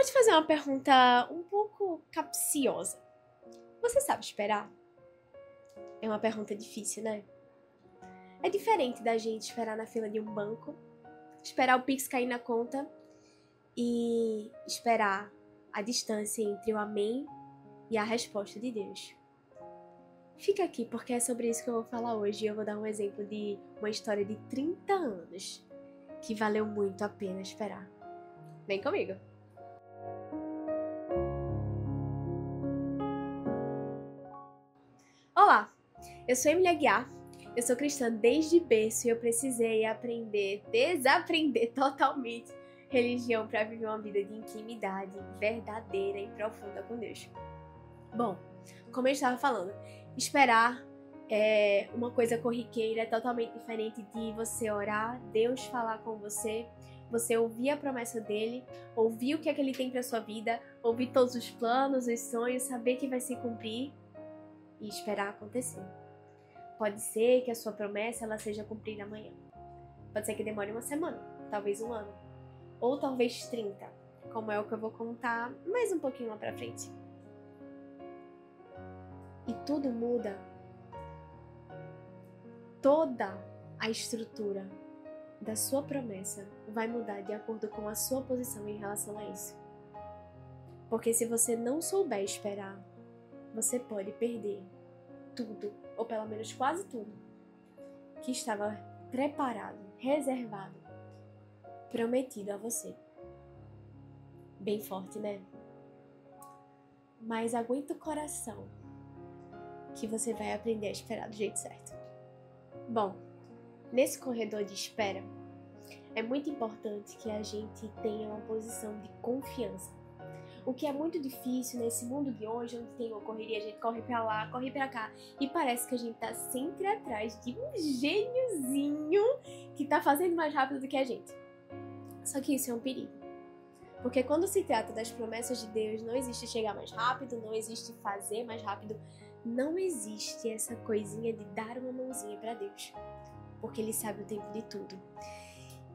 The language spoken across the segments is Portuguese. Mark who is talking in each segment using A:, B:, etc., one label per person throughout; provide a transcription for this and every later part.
A: Vou te fazer uma pergunta um pouco capciosa. Você sabe esperar? É uma pergunta difícil, né? É diferente da gente esperar na fila de um banco, esperar o Pix cair na conta e esperar a distância entre o amém e a resposta de Deus. Fica aqui porque é sobre isso que eu vou falar hoje e eu vou dar um exemplo de uma história de 30 anos que valeu muito a pena esperar. Vem comigo! Olá, eu sou Emília Aguiar, eu sou cristã desde berço e eu precisei desaprender totalmente religião para viver uma vida de intimidade verdadeira e profunda com Deus. Bom, como eu estava falando, esperar é uma coisa corriqueira, é totalmente diferente de você orar, Deus falar com você, você ouvir a promessa dele, ouvir o que é que ele tem para sua vida, ouvir todos os planos, os sonhos, saber que vai se cumprir e esperar acontecer. Pode ser que a sua promessa ela seja cumprida amanhã. Pode ser que demore uma semana, talvez um ano, ou talvez 30, como é o que eu vou contar mais um pouquinho lá pra frente. E tudo muda. Toda a estrutura da sua promessa vai mudar de acordo com a sua posição em relação a isso. Porque se você não souber esperar, você pode perder tudo, ou pelo menos quase tudo, que estava preparado, reservado, prometido a você. Bem forte, né? Mas aguenta o coração, que você vai aprender a esperar do jeito certo. Bom, nesse corredor de espera, é muito importante que a gente tenha uma posição de confiança. O que é muito difícil nesse mundo de hoje, onde tem uma correria, a gente corre pra lá, corre pra cá, e parece que a gente tá sempre atrás de um gêniozinho que tá fazendo mais rápido do que a gente. Só que isso é um perigo. Porque quando se trata das promessas de Deus, não existe chegar mais rápido, não existe fazer mais rápido, não existe essa coisinha de dar uma mãozinha pra Deus. Porque Ele sabe o tempo de tudo.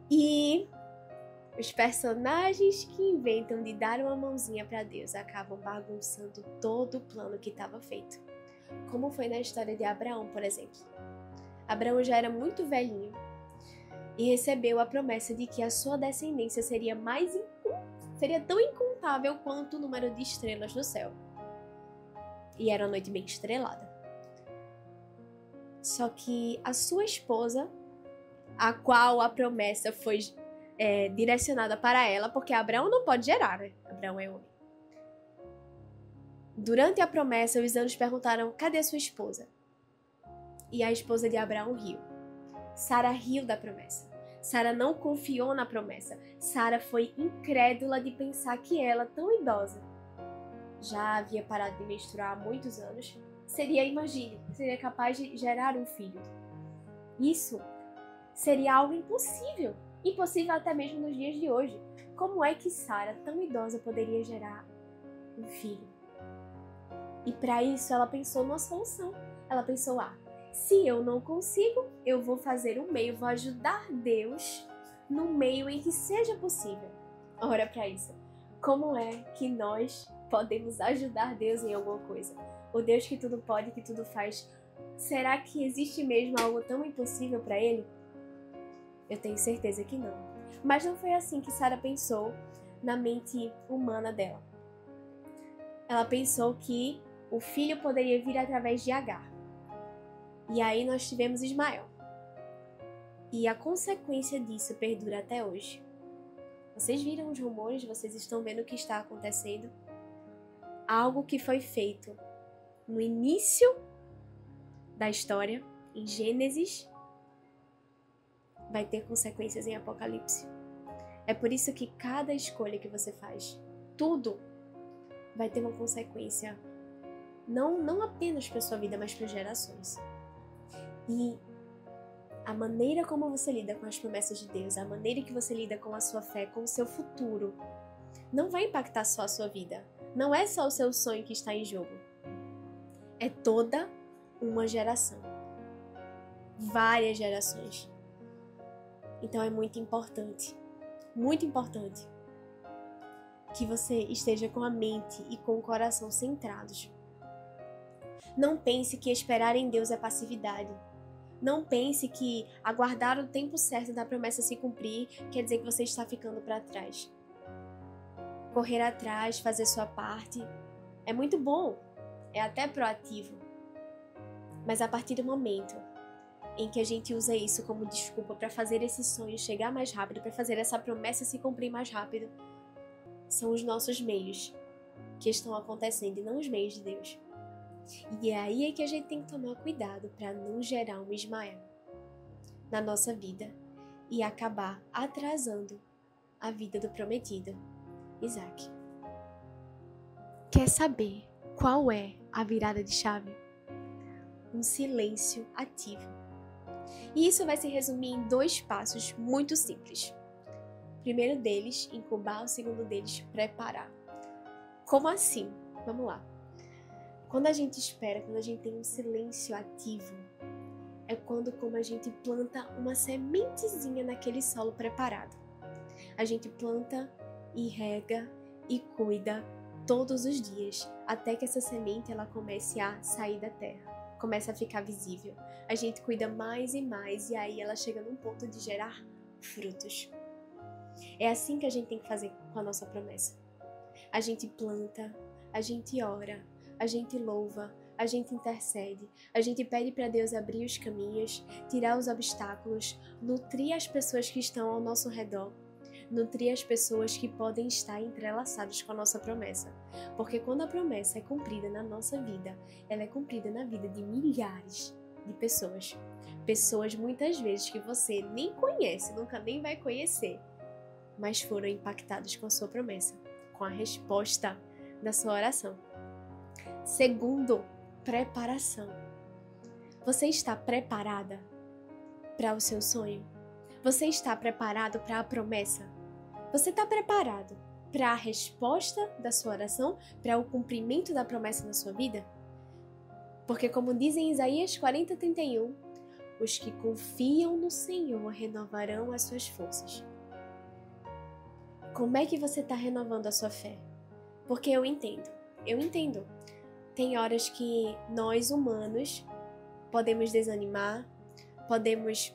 A: E os personagens que inventam de dar uma mãozinha para Deus acabam bagunçando todo o plano que estava feito. Como foi na história de Abraão, por exemplo. Abraão já era muito velhinho e recebeu a promessa de que a sua descendência seria tão incontável quanto o número de estrelas no céu. E era uma noite bem estrelada. Só que a sua esposa, a qual a promessa foi direcionada para ela, porque Abraão não pode gerar, né? Abraão é homem. Durante a promessa, os anjos perguntaram: cadê sua esposa? E a esposa de Abraão riu. Sara riu da promessa. Sara não confiou na promessa. Sara foi incrédula de pensar que ela, tão idosa, já havia parado de menstruar há muitos anos, seria capaz de gerar um filho. Isso seria algo impossível. Impossível até mesmo nos dias de hoje. Como é que Sara, tão idosa, poderia gerar um filho? E para isso ela pensou numa solução. Ela pensou, se eu não consigo, eu vou fazer um meio, vou ajudar Deus no meio em que seja possível. Ora para isso. Como é que nós podemos ajudar Deus em alguma coisa? O Deus que tudo pode, que tudo faz. Será que existe mesmo algo tão impossível para Ele? Eu tenho certeza que não. Mas não foi assim que Sara pensou na mente humana dela. Ela pensou que o filho poderia vir através de Agar. E aí nós tivemos Ismael. E a consequência disso perdura até hoje. Vocês viram os rumores? Vocês estão vendo o que está acontecendo? Algo que foi feito no início da história, em Gênesis, vai ter consequências em Apocalipse. É por isso que cada escolha que você faz, tudo vai ter uma consequência, não apenas para sua vida, mas para gerações. E a maneira como você lida com as promessas de Deus, a maneira que você lida com a sua fé, com o seu futuro, não vai impactar só a sua vida. Não é só o seu sonho que está em jogo. É toda uma geração. Várias gerações. Então é muito importante que você esteja com a mente e com o coração centrados. Não pense que esperar em Deus é passividade. Não pense que aguardar o tempo certo da promessa se cumprir quer dizer que você está ficando para trás. Correr atrás, fazer sua parte, é muito bom, é até proativo. Mas a partir do momento em que a gente usa isso como desculpa para fazer esse sonho chegar mais rápido, para fazer essa promessa se cumprir mais rápido, são os nossos meios que estão acontecendo e não os meios de Deus. E é aí que a gente tem que tomar cuidado para não gerar um Ismael na nossa vida e acabar atrasando a vida do prometido, Isaac. Quer saber qual é a virada de chave? Um silêncio ativo. E isso vai se resumir em 2 passos muito simples. O primeiro deles, incubar, o segundo deles, preparar. Como assim? Vamos lá. Quando a gente espera, quando a gente tem um silêncio ativo, é quando como a gente planta uma sementezinha naquele solo preparado. A gente planta e rega e cuida todos os dias, até que essa semente ela comece a sair da terra, comece a ficar visível. A gente cuida mais e mais e aí ela chega num ponto de gerar frutos. É assim que a gente tem que fazer com a nossa promessa. A gente planta, a gente ora, a gente louva, a gente intercede, a gente pede para Deus abrir os caminhos, tirar os obstáculos, nutrir as pessoas que estão ao nosso redor, nutrir as pessoas que podem estar entrelaçadas com a nossa promessa. Porque quando a promessa é cumprida na nossa vida, ela é cumprida na vida de milhares de pessoas. Pessoas muitas vezes que você nem conhece, nunca nem vai conhecer, mas foram impactadas com a sua promessa, com a resposta da sua oração. Segundo, preparação. Você está preparada para o seu sonho? Você está preparado para a promessa? Você está preparado para a resposta da sua oração, para o cumprimento da promessa na sua vida? Porque como diz em Isaías 40:31, os que confiam no Senhor renovarão as suas forças. Como é que você está renovando a sua fé? Porque eu entendo. Tem horas que nós, humanos, podemos desanimar, podemos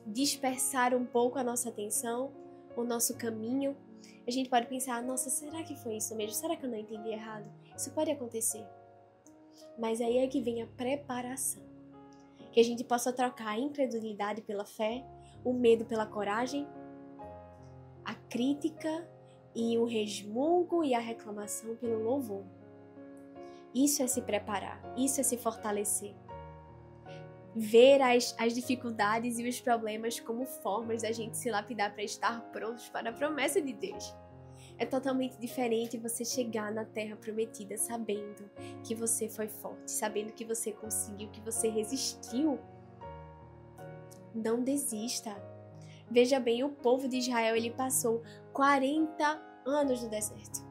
A: dispersar um pouco a nossa atenção, o nosso caminho. A gente pode pensar, nossa, será que foi isso mesmo? Será que eu não entendi errado? Isso pode acontecer. Mas aí é que vem a preparação. Que a gente possa trocar a incredulidade pela fé, o medo pela coragem, a crítica e o resmungo e a reclamação pelo louvor. Isso é se preparar, isso é se fortalecer. Ver as dificuldades e os problemas como formas da gente se lapidar para estar prontos para a promessa de Deus. É totalmente diferente você chegar na terra prometida sabendo que você foi forte, sabendo que você conseguiu, que você resistiu. Não desista. Veja bem, o povo de Israel ele passou 40 anos no deserto.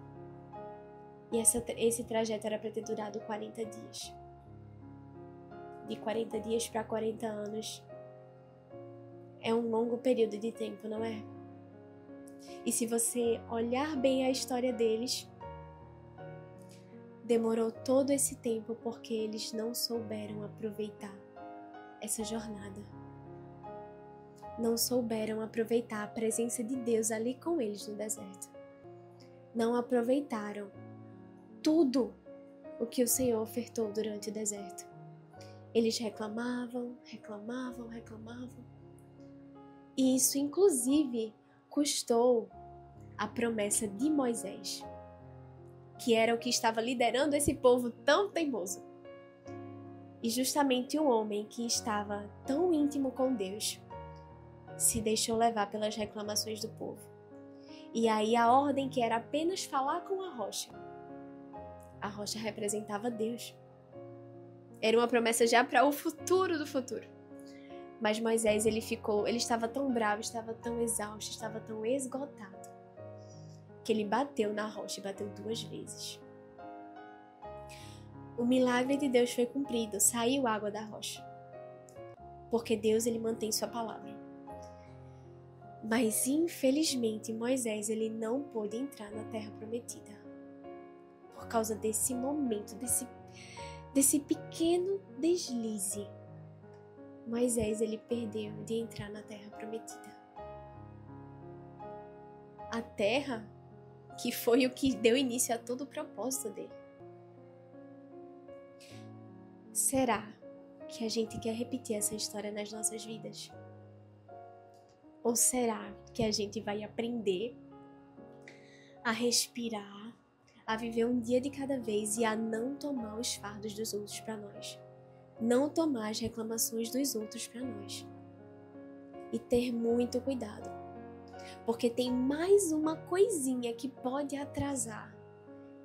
A: E esse trajeto era para ter durado 40 dias. De 40 dias para 40 anos. É um longo período de tempo, não é? E se você olhar bem a história deles, demorou todo esse tempo porque eles não souberam aproveitar essa jornada. Não souberam aproveitar a presença de Deus ali com eles no deserto. Não aproveitaram tudo o que o Senhor ofertou durante o deserto. Eles reclamavam. E isso, inclusive, custou a promessa de Moisés, que era o que estava liderando esse povo tão teimoso. E justamente um homem que estava tão íntimo com Deus se deixou levar pelas reclamações do povo. E aí a ordem que era apenas falar com a rocha representava Deus. Era uma promessa já para o futuro do futuro. Mas Moisés, ele estava tão bravo, estava tão exausto, estava tão esgotado, que ele bateu na rocha e bateu 2 vezes. O milagre de Deus foi cumprido, saiu água da rocha. Porque Deus, ele mantém sua palavra. Mas infelizmente Moisés ele não pôde entrar na terra prometida. Por causa desse momento, desse pequeno deslize. Moisés ele perdeu de entrar na terra prometida. A terra que foi o que deu início a todo o propósito dele. Será que a gente quer repetir essa história nas nossas vidas? Ou será que a gente vai aprender a respirar, a viver um dia de cada vez e a não tomar os fardos dos outros para nós? Não tomar as reclamações dos outros para nós. E ter muito cuidado. Porque tem mais uma coisinha que pode atrasar.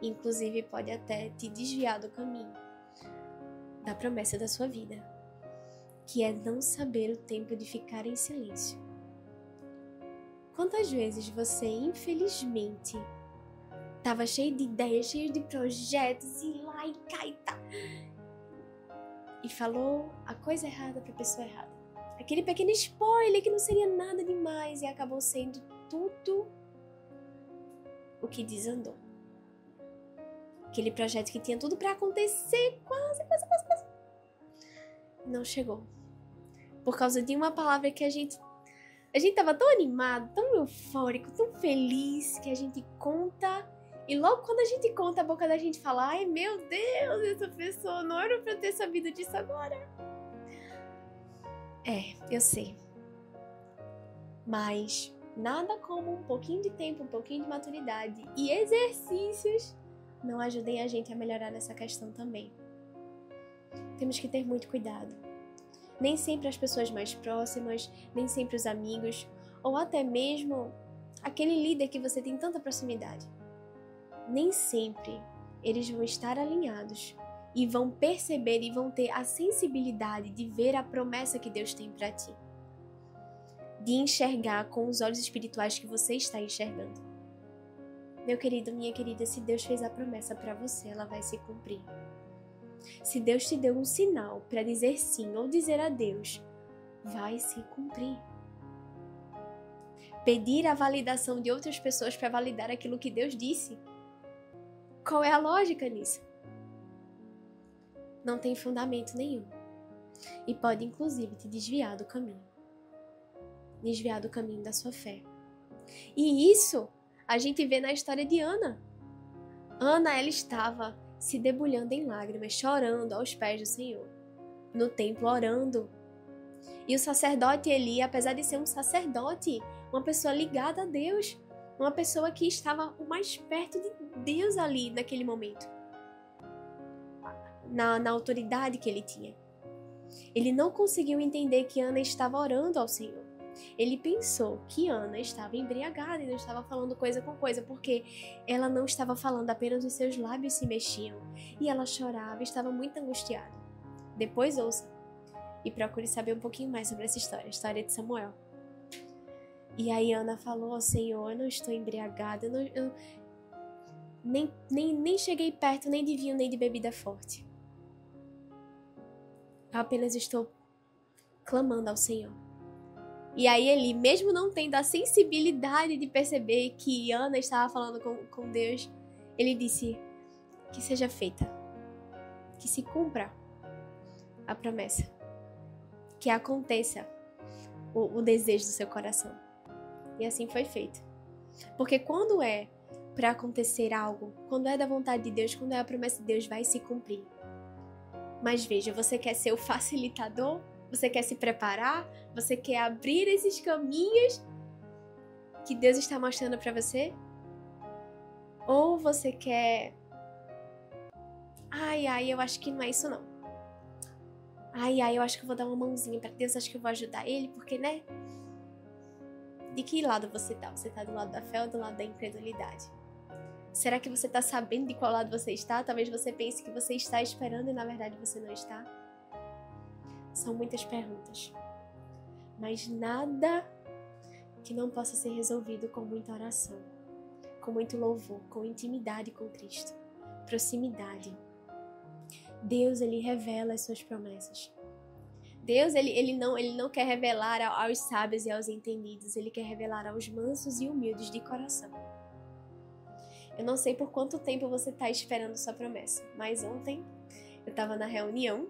A: Inclusive pode até te desviar do caminho da promessa da sua vida. Que é não saber o tempo de ficar em silêncio. Quantas vezes você, infelizmente, estava cheio de ideias, cheio de projetos, e lá e cá e tá, e falou a coisa errada para a pessoa errada. Aquele pequeno spoiler que não seria nada demais e acabou sendo tudo o que desandou. Aquele projeto que tinha tudo para acontecer, quase. Não chegou. Por causa de uma palavra que a gente tava tão animado, tão eufórico, tão feliz, que a gente conta. E logo quando a gente conta, a boca da gente fala: ai meu Deus, essa pessoa não era pra eu ter sabido disso agora. Eu sei. Mas nada como um pouquinho de tempo, um pouquinho de maturidade e exercícios não ajudem a gente a melhorar nessa questão também. Temos que ter muito cuidado. Nem sempre as pessoas mais próximas, nem sempre os amigos, ou até mesmo aquele líder que você tem tanta proximidade. Nem sempre eles vão estar alinhados e vão perceber e vão ter a sensibilidade de ver a promessa que Deus tem para ti. De enxergar com os olhos espirituais que você está enxergando. Meu querido, minha querida, se Deus fez a promessa para você, ela vai se cumprir. Se Deus te deu um sinal para dizer sim ou dizer adeus, vai se cumprir. Pedir a validação de outras pessoas para validar aquilo que Deus disse. Qual é a lógica nisso? Não tem fundamento nenhum. E pode, inclusive, te desviar do caminho. Desviar do caminho da sua fé. E isso a gente vê na história de Ana. Ana, ela estava se debulhando em lágrimas, chorando aos pés do Senhor, no templo orando. E o sacerdote Eli, apesar de ser um sacerdote, uma pessoa ligada a Deus, uma pessoa que estava o mais perto de Deus ali naquele momento, na autoridade que ele tinha. Ele não conseguiu entender que Ana estava orando ao Senhor. Ele pensou que Ana estava embriagada e não estava falando coisa com coisa, porque ela não estava falando, apenas os seus lábios se mexiam. E ela chorava, estava muito angustiada. Depois ouça e procure saber um pouquinho mais sobre essa história, a história de Samuel. E aí Ana falou: Senhor, eu não estou embriagada, eu nem cheguei perto nem de vinho nem de bebida forte. Eu apenas estou clamando ao Senhor. E aí ele, mesmo não tendo a sensibilidade de perceber que Ana estava falando com Deus, ele disse: que seja feita, que se cumpra a promessa, que aconteça o desejo do seu coração. E assim foi feito. Porque quando é para acontecer algo, quando é da vontade de Deus, quando é a promessa de Deus, vai se cumprir. Mas veja, você quer ser o facilitador? Você quer se preparar? Você quer abrir esses caminhos que Deus está mostrando para você? Ou você quer... Ai, eu acho que não é isso não. Ai, eu acho que eu vou dar uma mãozinha para Deus, acho que eu vou ajudar Ele, porque, né? De que lado você tá? Você tá do lado da fé ou do lado da incredulidade? Será que você tá sabendo de qual lado você está? Talvez você pense que você está esperando e na verdade você não está. São muitas perguntas, mas nada que não possa ser resolvido com muita oração, com muito louvor, com intimidade com Cristo, proximidade. Deus, Ele revela as suas promessas. Deus, ele não quer revelar aos sábios e aos entendidos, ele quer revelar aos mansos e humildes de coração. Eu não sei por quanto tempo você está esperando sua promessa, mas ontem eu estava na reunião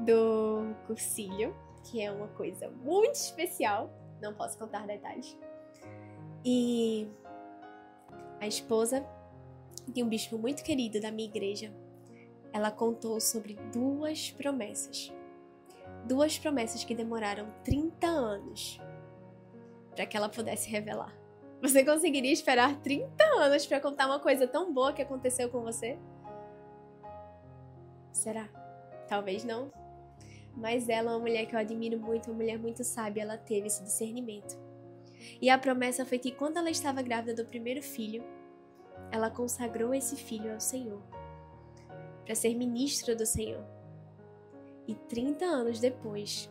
A: do cursilho, que é uma coisa muito especial, não posso contar detalhes. E a esposa de um bispo muito querido da minha igreja, ela contou sobre duas promessas que demoraram 30 anos para que ela pudesse revelar. Você conseguiria esperar 30 anos para contar uma coisa tão boa que aconteceu com você? Será? Talvez não. Mas ela é uma mulher que eu admiro muito, uma mulher muito sábia, ela teve esse discernimento. E a promessa foi que quando ela estava grávida do primeiro filho, ela consagrou esse filho ao Senhor, para ser ministra do Senhor. E 30 anos depois,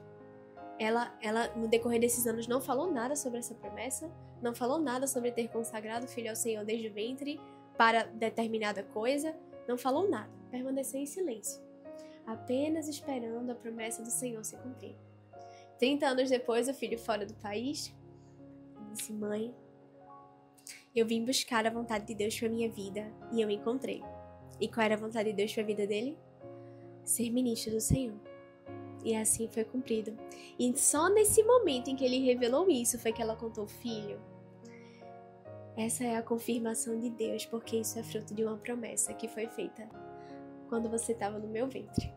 A: ela, no decorrer desses anos, não falou nada sobre essa promessa, não falou nada sobre ter consagrado o filho ao Senhor desde o ventre para determinada coisa, não falou nada, permaneceu em silêncio, apenas esperando a promessa do Senhor se cumprir. 30 anos depois, o filho fora do país disse: mãe, eu vim buscar a vontade de Deus para minha vida e eu encontrei. E qual era a vontade de Deus para a vida dele? Ser ministro do Senhor. E assim foi cumprido. E só nesse momento em que ele revelou isso foi que ela contou: filho, essa é a confirmação de Deus, porque isso é fruto de uma promessa que foi feita quando você estava no meu ventre.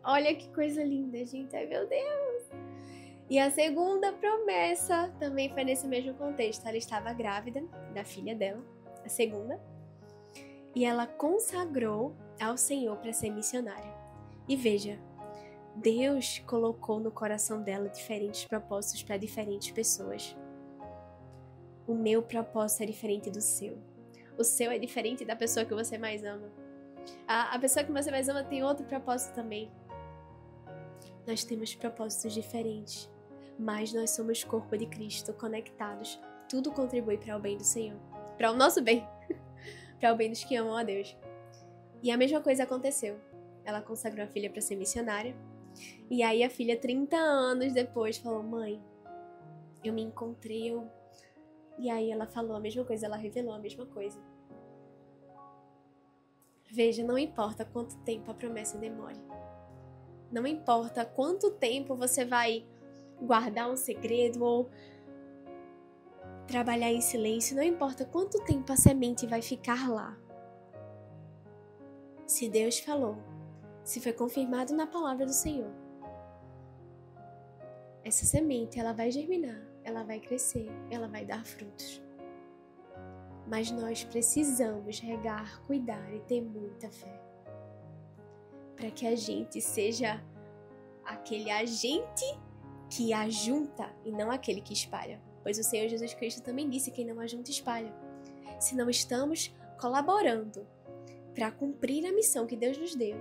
A: Olha que coisa linda, gente. Ai, meu Deus! E a segunda promessa também foi nesse mesmo contexto. Ela estava grávida da filha dela, a segunda, e ela consagrou ao Senhor para ser missionária. E veja, Deus colocou no coração dela diferentes propósitos para diferentes pessoas. O meu propósito é diferente do seu. O seu é diferente da pessoa que você mais ama. A pessoa que você mais ama tem outro propósito também. Nós temos propósitos diferentes, mas nós somos corpo de Cristo, conectados. Tudo contribui para o bem do Senhor, para o nosso bem, para o bem dos que amam a Deus. E a mesma coisa aconteceu. Ela consagrou a filha para ser missionária. E aí a filha, 30 anos depois, falou: mãe, eu me encontrei. E aí ela falou a mesma coisa, ela revelou a mesma coisa. Veja, não importa quanto tempo a promessa demore. Não importa quanto tempo você vai guardar um segredo ou trabalhar em silêncio. Não importa quanto tempo a semente vai ficar lá. Se Deus falou, se foi confirmado na palavra do Senhor, essa semente, ela vai germinar, ela vai crescer, ela vai dar frutos. Mas nós precisamos regar, cuidar e ter muita fé, para que a gente seja aquele agente que ajunta e não aquele que espalha. Pois o Senhor Jesus Cristo também disse: quem não ajunta, espalha. Se não estamos colaborando para cumprir a missão que Deus nos deu,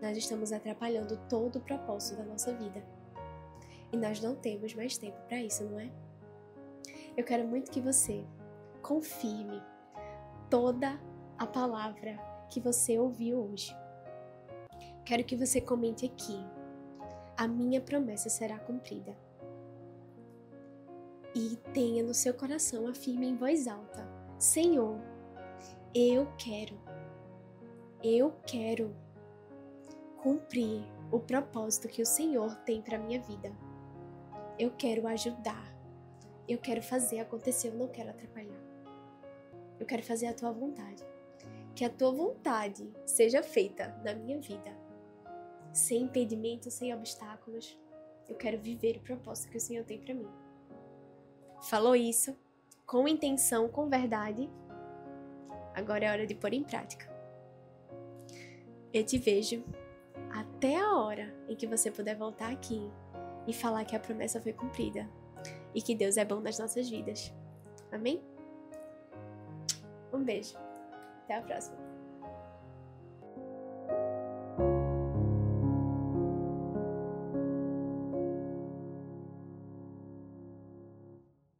A: nós estamos atrapalhando todo o propósito da nossa vida. E nós não temos mais tempo para isso, não é? Eu quero muito que você confirme toda a palavra que você ouviu hoje. Quero que você comente aqui: a minha promessa será cumprida. E tenha no seu coração, afirme em voz alta: Senhor, eu quero cumprir o propósito que o Senhor tem para minha vida. Eu quero ajudar. Eu quero fazer acontecer, eu não quero atrapalhar. Eu quero fazer a tua vontade. Que a tua vontade seja feita na minha vida, sem impedimentos, sem obstáculos. Eu quero viver o propósito que o Senhor tem para mim. Falou isso com intenção, com verdade. Agora é hora de pôr em prática. Eu te vejo até a hora em que você puder voltar aqui e falar que a promessa foi cumprida e que Deus é bom nas nossas vidas. Amém? Um beijo. Até a próxima.